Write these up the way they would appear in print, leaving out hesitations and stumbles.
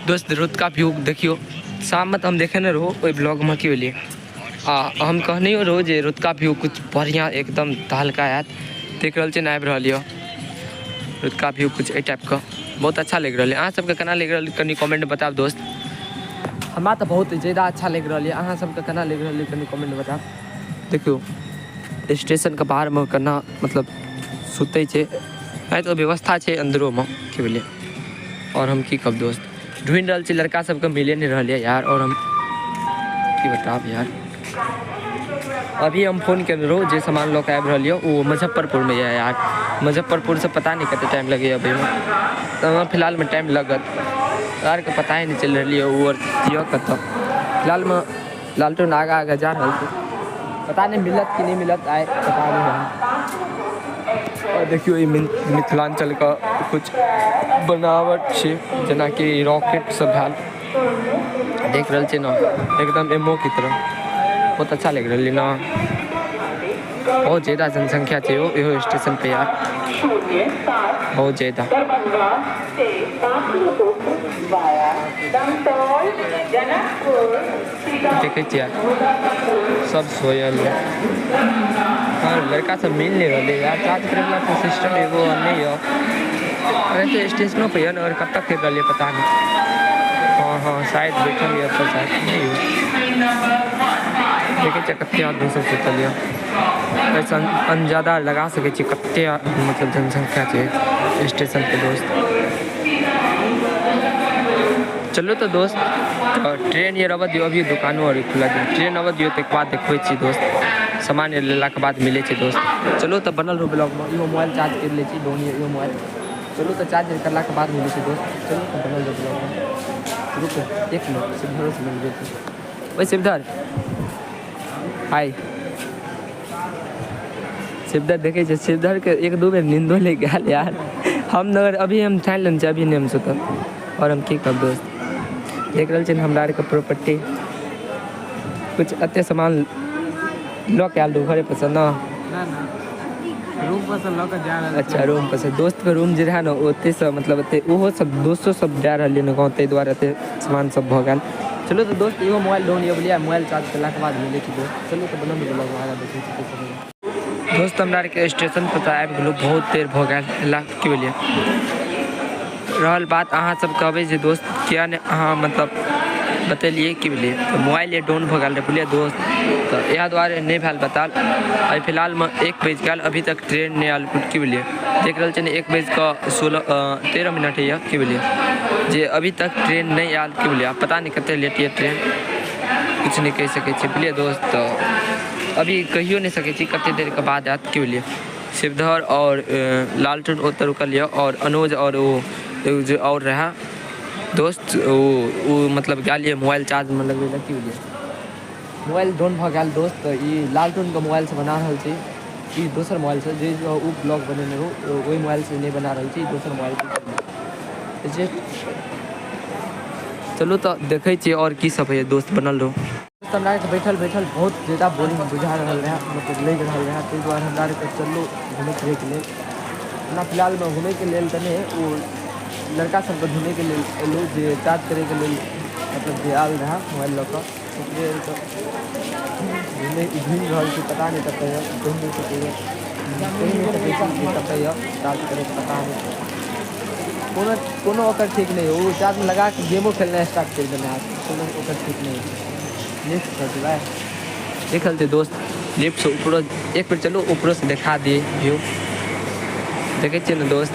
दोस्त रौदका व्यू देखियो शाम में हम देखे न रहो ओहि ब्लॉग में की लिए हम कहने रहो जे रौदका व्यू कुछ बढ़िया एकदम तहलका आयत देख रहा है आबि रहा रौदका व्यू कुछ ए टाइप का बहुत अच्छा लग रहा है। अहाँ सबके केना लग रहा कनि कमेंट में बताब दोस्त। हमरा तो बहुत ज़्यादा अच्छा लग रहा है। अहाँ सबके केना लग रहा है कनि कमेंट में बताब। देखियो स्टेशन के बाहर में केना मतलब सुते छे तो व्यवस्था है अंदरों में की बोलिए। और हम की कब दोस्त ढूंढ रहा छे लड़का सबके मिले नहीं रहा यार। और हम की बताब यार अभी हम फोन कर रहो जो सामान लोग आबि रहा है वो मुजफ्फरपुर में है यार। मुजफ्फरपुर से पता नहीं कितना टाइम लगे अभी में तो फिलहाल में टाइम लगत यार के पता ही नहीं चल रही है वो कत फिलहाल में लालटून आगा आगे जा रहा है पता नहीं मिलत कि नहीं मिलत आए पता नहीं। और देखियो ये मिथिलांचल का कुछ बनावट है जना कि रॉकेट सब भैल देख रहा है ना एकदम एमओ की तरह बहुत अच्छा लग रहा है ना। बहुत ज़्यादा जनसंख्या है यो स्टेशन पे यार बहुत ज़्यादा। देखे यार सब सोयल हाँ लड़का सब मिल नहीं रहा यार। चार्ज करे वाला तो सिस्टम एगो नहीं है अरे तो स्टेशनों पे है ना और कब तक कर रही है पता नहीं। हाँ शायद बैठल है तो शायद नहीं हो देखे कते आदमी सब सुतल ऐसा अंदाजा लगा सके कते मतलब जनसंख्या है स्टेशन पे दोस्त। चलो तो दोस्त ट्रेन ये रवा दियो अभी दुकानों और खुला दियो ट्रेन रवा दियो तक बाद देखो दोस्त सामान लेला के बाद मिले दोस्त। चलो तो बनल रहो ब्लॉग में यो मोबाइल चार्ज कर ले दोनों यो मोबाइल। चलो तो चार्ज करला के बाद मिले दोस्त। चलो तो बनल रहो ब्लॉग में रुको एक मिनट सिद्धर से मिल गए वही सिद्धर हाय सिद्धर देखे सिद्धर के एक दो बेर नींदो ले गया यार। हम नगर अभी हम ठान लेन अभी नहीं हम सुतल और हम की कर दोस्त देख रहे हमरा के प्रॉपर्टी कुछ अत्ते सामान लॉ के आल दो घरे पसंद ना रूम पर से लॉ के जा रहा। अच्छा रूम पर से दोस्त के रूम जे रहा ना ओते से मतलब ओते ओहो सब दोस्तों सब जा रहा है गाँव ते द्वारा ते सामान सब भ गया। चलो तो दोस्त एगो मोबाइल डाउन ये बोलिए मोबाइल चार्ज करला के बाद मिले दोस्त। चलो तो बनल ब्लॉग आगा देखे दोस्त हमरा के स्टेशन पर आबि गेलो बहुत देर भ गया की बोलिए। रहल बात अहाँ सब कहबे जे दोस्त किया ने अहाँ मतलब बतेलिए कि बोलिए तो मोबाइल ये डाउन भ गया बोलिए दोस्त तो यह द्वारे नहीं भैल बताल। अभी फिलहाल में 1 बज गया अभी तक ट्रेन नहीं आल की बोलिए। देख रहे हैं 1 बज का 13 मिनट है की बोलिए जे अभी तक ट्रेन नहीं आल की बोलिए। पता नहीं कितने लेट है ट्रेन कुछ नहीं कह सके बोलिए दोस्त। तो अभी कहियो नहीं सके कितने देर के बाद आत की बोलिए। शिवधर और लालटून उतर रुकल और अनुज और वो जो और रहा दोस्त वो मतलब गया मोबाइल चार्ज में लगवे की बोलिए। मोबाइल डाउन भ गया दोस्त तो ये लालटून के मोबाइल से बना रहा है दोसर मोबाइल से जो वो ब्लॉग बनेने रहो वही मोबाइल से नहीं बना रही थी दोसर मोबाइल से। चलो तो देखे और की सब है दोस्त बनल रहो। हमरा के बैठल बैठल बहुत ज़्यादा बोरिंग बुझा रहा है मतलब लग रहा है ताहि द्वारे हमरा के चलो घूमे फिरे के लिए ना फिलहाल में घूमे के लिए तने वो लड़का सबके ढूंढे के लिए एलो जे चार्ज करे के लिए मतलब जे आल रहा मोबाइल लऽ कऽ घूम रहा पता नहीं कत घूम नहीं सके कत चार्ज करे पता नहीं कोनो ठीक नहीं वो चार्ज में लगा के गेमो खेलना स्टार्ट कर देना कोनो ठीक नहीं है। लिफ्ट कर दिया देखल थे दोस्त लिफ्ट से ऊपर एक बार चलो ऊपर से दिखा दिए व्यू देखे ना दोस्त।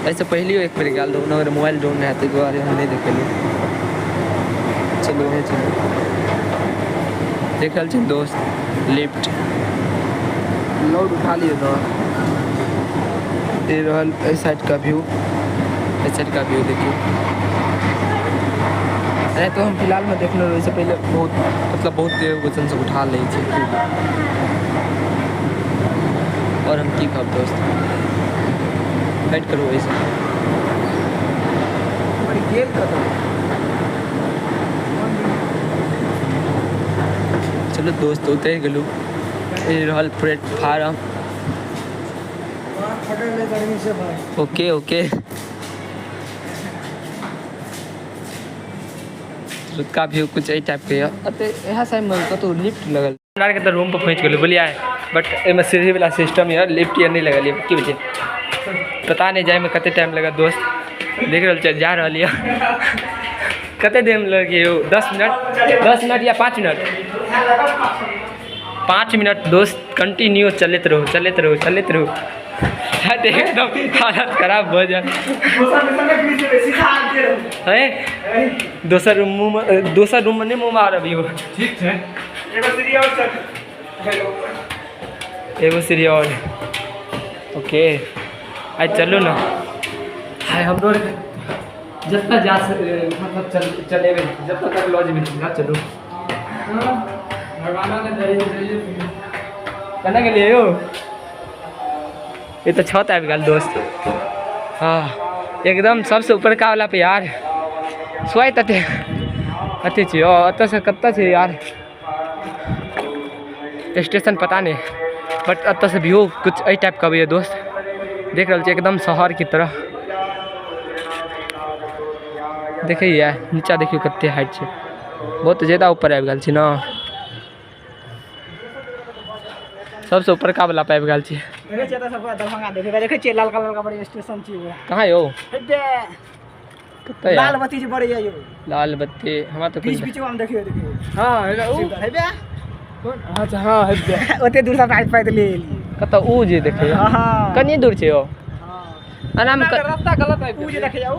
ऐसे पहले एक बार गया दो अगर मोबाइल डाउन रहते द्वारे हम नहीं देखे चलो देखल छे दोस्त लिफ्ट लोड उठा लिए तो ये रहल इस साइड का व्यू देखिए। अरे तो हम फिलहाल में देखने इससे पहले बहुत मतलब बहुत वजन से उठा ले और हम की कब दोस्त वेट करो ऐसे चलो दोस्त उतर गलू रहल प्लेटफार्म ओके रुतका व्यू कुछ यही टाइप के यहाँ साइड में कतौ लिफ्ट लगल हमरा के तो रूम पर पहुँच गेल बोलिए बट एम सीढ़ी वाला सिस्टम है लिफ्ट ये नहीं लगल की वजह पता नहीं जाए में कते टाइम लगा दोस्त देख रहा जा रहा कते देर में लगे 10 मिनट या 5 मिनट 5 मिनट दोस्त कंटिन्यू चलते रहो एकदम हालत खराब हो जाए दोसर रूम में नहीं मुँह मार अभी एगो सीढ़ी और ओके आज चलो ना हाय हम लोग जब तक जा मतलब चले जब तक लॉज में चलो कहना के लिए ये तो छत आ गया दोस्त हाँ एकदम सबसे ऊपर का वाला पे यार सोए तते अते छी अत से कत्ता छे यार स्टेशन पता नहीं बट अत से व्यू कुछ ए टाइप का भी है दोस्त देख रहा एकदम शहर की तरह देखिए नीचा देखियो कते हाइट छे बहुत ज़्यादा ऊपर आबि गेल छी ना सबसे ऊपर का वाला पाइप गेल छी देखे छियै त सब दरभंगा देखे छियै लाल कलर का बड़ी स्टेशन छी कहाँ यो हेबे लाल बत्ती जे बड़ी है यो लाल बत्ती हमरा तो बीच में देखियो हां हेबे कौन अच्छा हां हेबे ओते दूर से पाइप पाइप ले कत ऊ जे देखे हां कनी दूर छे यो हां अनाम रास्ता गलत है ऊ जे देखे जाऊ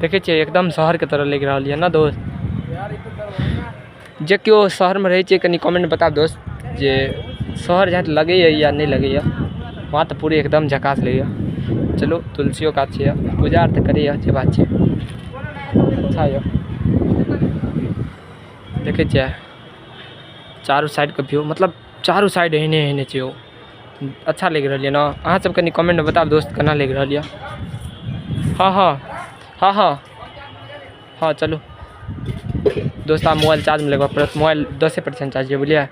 देखे छियै एकदम शहर के तरह लग रहा है ना दोस्त जे क्यों शहर में रहे कनी कमेंट में बताओ दोस्त जे शहर जहाँ लगे या नहीं लगे वहाँ तो पूरे एकदम झकास लगे चलो तुलसियों का अच्छे पूजा अर्थ करे जे बात है अच्छा है देखे छियै चारों साइड का व्यू मतलब चारों साइड एहने चाहिए अच्छा लग रहा है ना अहाँ सब कनी कमेंट में बताओ दोस्त केना लग रहा है हाँ चलो दोस्त आप मोबाइल चार्ज में लगवा पड़त मोबाइल 10% चार्ज है बोलिए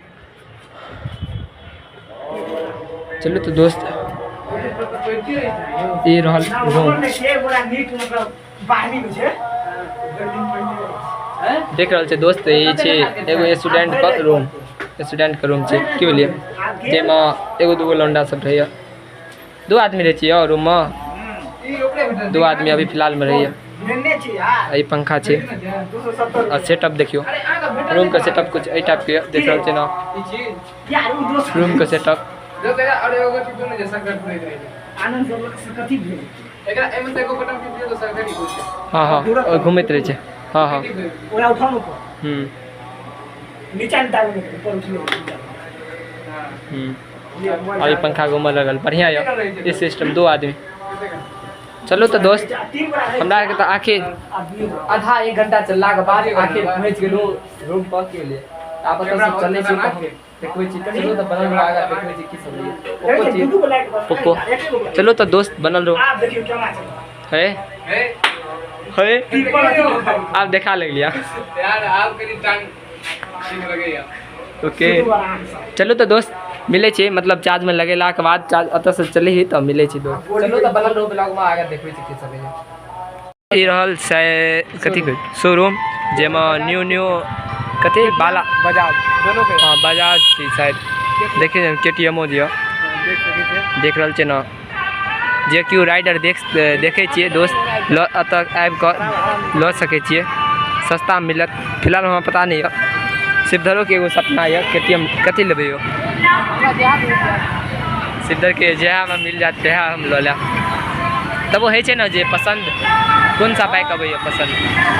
चलो तो दोस्त ये रहल रूम देख रहा है दोस्त ये छे एगो स्टूडेंट का रूम छे की बोलिए जेमा एगो दूगो लौंडा सब रहिए 2 आदमी रहे छियै रूम में 2 आदमी अभी फिलहाल में रहिए यही पंखा छे और सेटअप देखियो रूम का सेटअप कुछ ए टाइप के देख रहा ना रूम का सेटअप हाँ घूमते रहे छे हाँ और ये पंखा घूम लगल बढ़िया है ये सिस्टम 2 आदमी चलो तो दोस्त हमरा के तो आखिर आधा 1 घंटा चलला के बाद आखिर पहुंच गेलू रूम पर के लिए आप तो सब चले छी देखबै छी चलो तो बनल रहा आगा देखबै छी की सब पोको चलो तो दोस्त बनल रहो आप देखियो क्या है आप देखा लग लिया यार आप करी टांग ठीक लगेया ओके चलो तो दोस्त मिले छे मतलब चार्ज में लगेला के बाद चार्ज अत से चले ही तो मिले छे दोस्त चलो तो बनल रहो ब्लॉग में आगे देखबै छी की सब है ई रहल से कथि के शोरूम जेमा न्यू कथि बाला बजाज दोनों के हां बजाज थी शायद देखिए केटीएमओ दियो देख रहल छे ना जे क्यू राइडर देखे छिए दोस्त अत आबि कर ल सके छिए सस्ता मिलत फिलहाल हमरा पता नहीं है सिद्धरो के एगो सपना है केटीएम कथि लेबै यो सिद्धर के जहाँ में मिल जाते हैं हम लो ला तब वो है ना जे पसंद कौन सा बाइक अब पसंद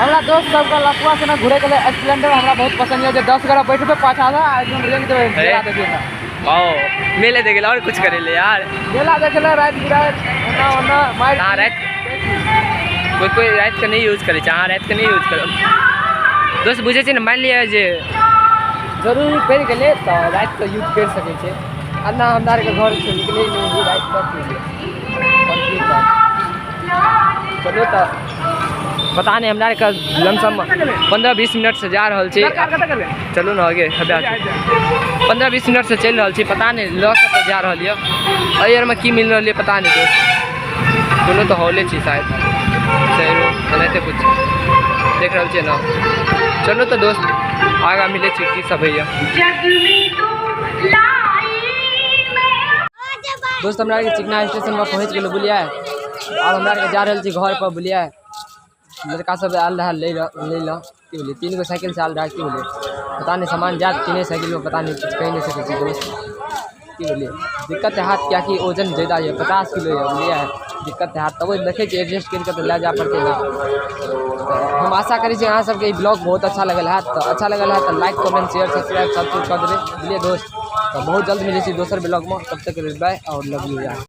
हमरा दोस्त सब का लखवा से ना घुरे के लिए स्प्लेंडर हमरा बहुत पसंद है जो 10 गरा बैठबे पाछा ना एकदम रेंज दे आओ मेले देखे और कुछ करे ले यार मेला देखे ले रात बिरात ओना मार हां रात कोई रात के नहीं यूज करे चाह रात के नहीं यूज कर दोस्त बुझे छी ना मान लिया जे जरूरी पड़ गए तो रात को यूज कर सके छे अन्ना हमरा के घर से निकले नहीं रात तक चलो तो पता नहीं हमरा का लमसम 15-20 मिनट से जा रहल छी चलो ना आगे 15-20 मिनट से चल रहल छी पता नहीं लॉक पे जा रहल है अयर में की मिल रहल है पता नहीं दोस्त चलो तो हॉले छी शायद नहीं कुछ देख रहे छे ना। चलो तो दोस्त आगा मिले चिट्ठी सब भैया। दोस्त हमरा के चिकना स्टेशन में पहुँच गए बुलिया। अब हमरा के जा रहे घर पर बुलिया। लड़का सब आल रहा ले ला की बोलिए 3 गो साइकिल से आल रहा की बोलिए पता नहीं सामान जा 3 साइकिल में पता नहीं कुछ कह नहीं सके दोस्त की बोलिए। दिक्कत है हाथ क्या कि वजन ज़्यादा है 50 किलो है बुलिया है। दिक्कत है हाथ तब देखे एडजस्ट करके तो ले जा पड़ते हैं। हम आशा करी यहाँ सबके ब्लॉग बहुत अच्छा लगल है। तो अच्छा लगल है तो लाइक कमेंट शेयर सब्सक्राइब सब चीज़ कर देवे बुझलिए दोस्त। तो बहुत जल्द मिले दोसर ब्लॉग में, तब तक बाय और लव यू यार।